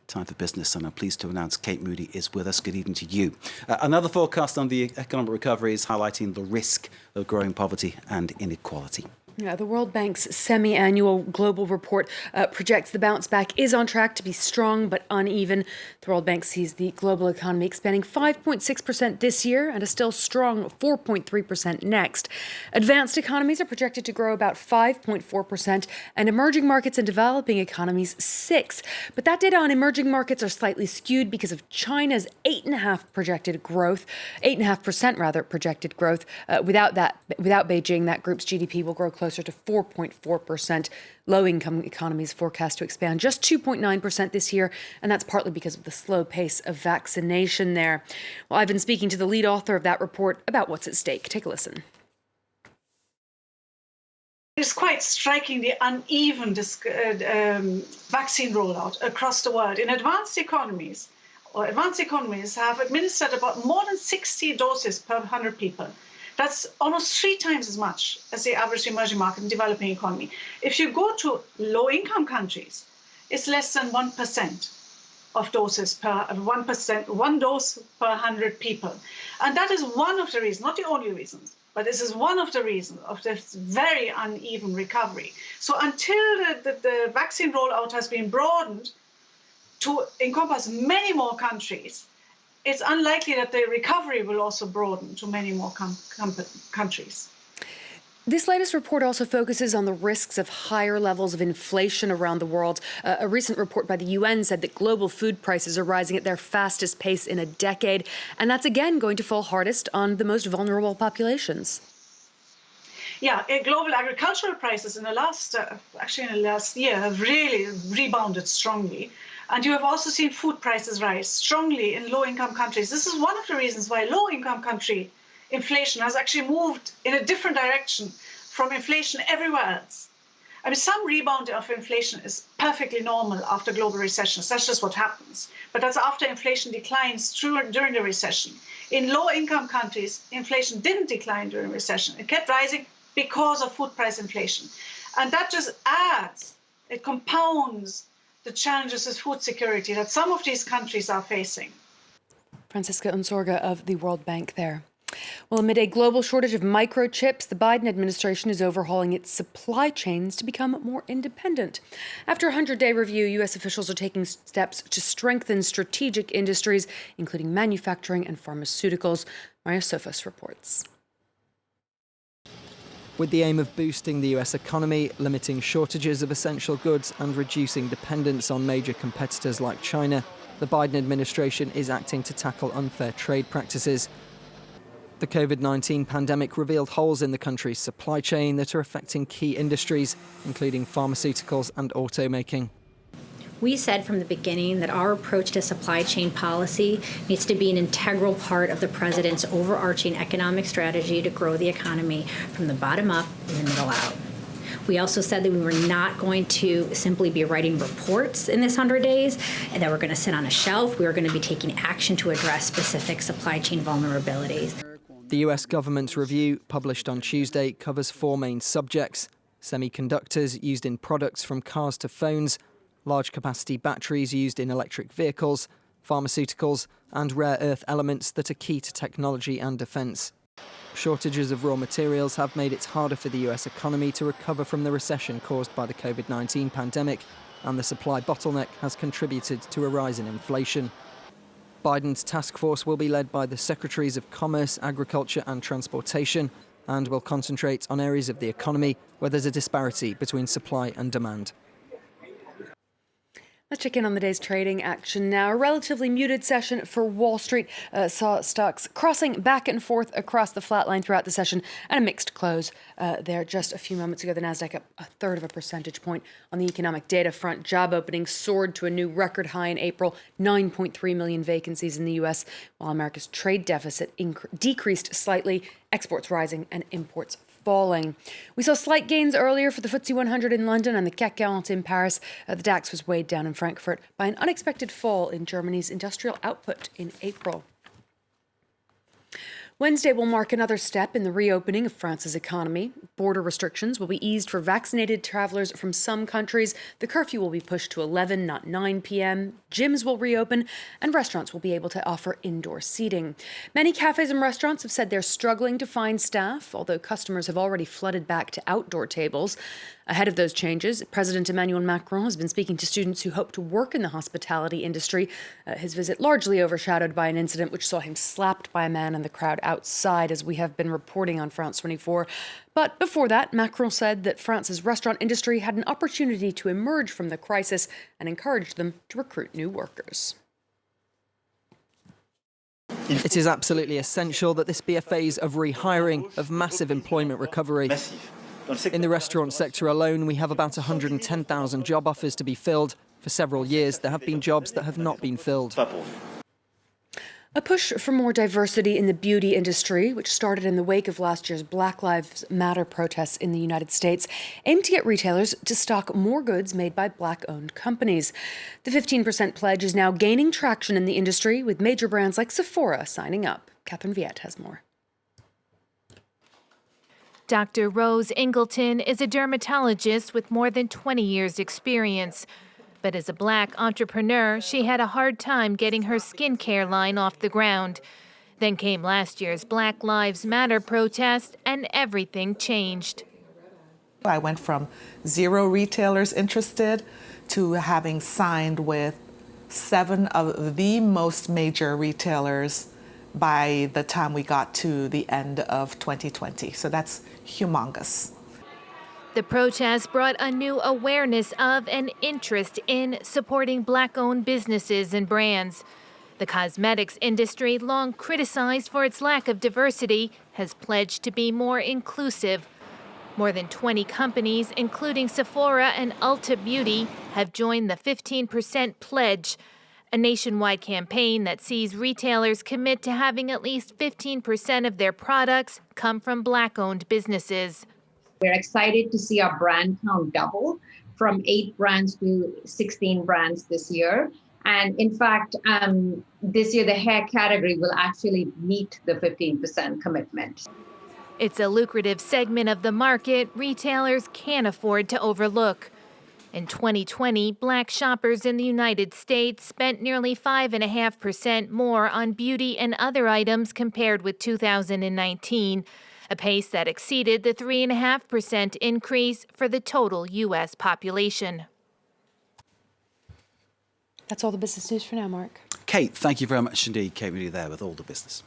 Time for Business, and I'm pleased to announce Kate Moody is with us. Good evening to you. Another forecast on the economic recovery is highlighting the risk of growing poverty and inequality. Yeah, the World Bank's semi-annual global report projects the bounce back is on track to be strong but uneven. The World Bank sees the global economy expanding 5.6% this year and a still strong 4.3% next. Advanced economies are projected to grow about 5.4% and emerging markets and developing economies 6%. But that data on emerging markets are slightly skewed because of China's 8.5% projected growth. Without Beijing, that group's GDP will grow closer to 4.4%. Low-income economies forecast to expand just 2.9% this year, and that's partly because of the slow pace of vaccination there. Well, I've been speaking to the lead author of that report about what's at stake. Take a listen. It's quite striking, the uneven vaccine rollout across the world. In advanced economies have administered about more than 60 doses per 100 people. That's almost 3 times as much as the average emerging market and developing economy. If you go to low-income countries, it's less than 1% of doses per 1 dose per 100 people. And that is one of the reasons, not the only reasons, but this is one of the reasons of this very uneven recovery. So until the vaccine rollout has been broadened to encompass many more countries, it's unlikely that the recovery will also broaden to many more countries. This latest report also focuses on the risks of higher levels of inflation around the world. A recent report by the UN said that global food prices are rising at their fastest pace in a decade, and that's again going to fall hardest on the most vulnerable populations. Yeah, global agricultural prices in the last year have really rebounded strongly. And you have also seen food prices rise strongly in low-income countries. This is one of the reasons why low-income country inflation has actually moved in a different direction from inflation everywhere else. I mean, some rebound of inflation is perfectly normal after global recessions. That's just what happens. But that's after inflation declines during the recession. In low-income countries, inflation didn't decline during recession. It kept rising because of food price inflation. And that just it compounds the challenges with food security that some of these countries are facing. Franziska Unsorga of the World Bank there. Well, amid a global shortage of microchips, the Biden administration is overhauling its supply chains to become more independent. After a 100-day review, U.S. officials are taking steps to strengthen strategic industries, including manufacturing and pharmaceuticals. Mario Sofas reports. With the aim of boosting the US economy, limiting shortages of essential goods and reducing dependence on major competitors like China, the Biden administration is acting to tackle unfair trade practices. The COVID-19 pandemic revealed holes in the country's supply chain that are affecting key industries, including pharmaceuticals and automaking. We said from the beginning that our approach to supply chain policy needs to be an integral part of the president's overarching economic strategy to grow the economy from the bottom up and the middle out. We also said that we were not going to simply be writing reports in this 100 days and that we're going to sit on a shelf. We were going to be taking action to address specific supply chain vulnerabilities. The US government's review, published on Tuesday, covers 4 main subjects: semiconductors used in products from cars to phones, large-capacity batteries used in electric vehicles, pharmaceuticals, and rare earth elements that are key to technology and defence. Shortages of raw materials have made it harder for the US economy to recover from the recession caused by the COVID-19 pandemic, and the supply bottleneck has contributed to a rise in inflation. Biden's task force will be led by the Secretaries of Commerce, Agriculture and Transportation, and will concentrate on areas of the economy where there's a disparity between supply and demand. Let's check in on the day's trading action now. A relatively muted session for Wall Street saw stocks crossing back and forth across the flat line throughout the session, and a mixed close there just a few moments ago. The Nasdaq up 1/3 of a percentage point on the economic data front. Job openings soared to a new record high in April, 9.3 million vacancies in the U.S., while America's trade deficit decreased slightly, exports rising and imports falling. We saw slight gains earlier for the FTSE 100 in London and the CAC 40 in Paris. The DAX was weighed down in Frankfurt by an unexpected fall in Germany's industrial output in April. Wednesday will mark another step in the reopening of France's economy. Border restrictions will be eased for vaccinated travelers from some countries. The curfew will be pushed to 11, not 9 p.m. Gyms will reopen, and restaurants will be able to offer indoor seating. Many cafes and restaurants have said they're struggling to find staff, although customers have already flooded back to outdoor tables. Ahead of those changes, President Emmanuel Macron has been speaking to students who hope to work in the hospitality industry. His visit largely overshadowed by an incident which saw him slapped by a man in the crowd outside, as we have been reporting on France 24. But before that, Macron said that France's restaurant industry had an opportunity to emerge from the crisis and encouraged them to recruit new workers. It is absolutely essential that this be a phase of rehiring, of massive employment recovery. In the restaurant sector alone, we have about 110,000 job offers to be filled. For several years, there have been jobs that have not been filled. A push for more diversity in the beauty industry, which started in the wake of last year's Black Lives Matter protests in the United States, aimed to get retailers to stock more goods made by Black-owned companies. The 15% pledge is now gaining traction in the industry, with major brands like Sephora signing up. Catherine Viette has more. Dr. Rose Ingleton is a dermatologist with more than 20 years' experience. But as a Black entrepreneur, she had a hard time getting her skincare line off the ground. Then came last year's Black Lives Matter protest, and everything changed. I went from 0 retailers interested to having signed with 7 of the most major retailers by the time we got to the end of 2020. So that's humongous. The protest brought a new awareness of and interest in supporting Black-owned businesses and brands. The cosmetics industry, long criticized for its lack of diversity, has pledged to be more inclusive. More than 20 companies, including Sephora and Ulta Beauty, have joined the 15% pledge, a nationwide campaign that sees retailers commit to having at least 15% of their products come from Black-owned businesses. We're excited to see our brand count double from 8 brands to 16 brands this year. And in fact, this year the hair category will actually meet the 15% commitment. It's a lucrative segment of the market retailers can't afford to overlook. In 2020, Black shoppers in the United States spent nearly 5.5% more on beauty and other items compared with 2019, a pace that exceeded the 3.5% increase for the total U.S. population. That's all the business news for now, Mark. Kate, thank you very much indeed. Kate Moody there with all the business.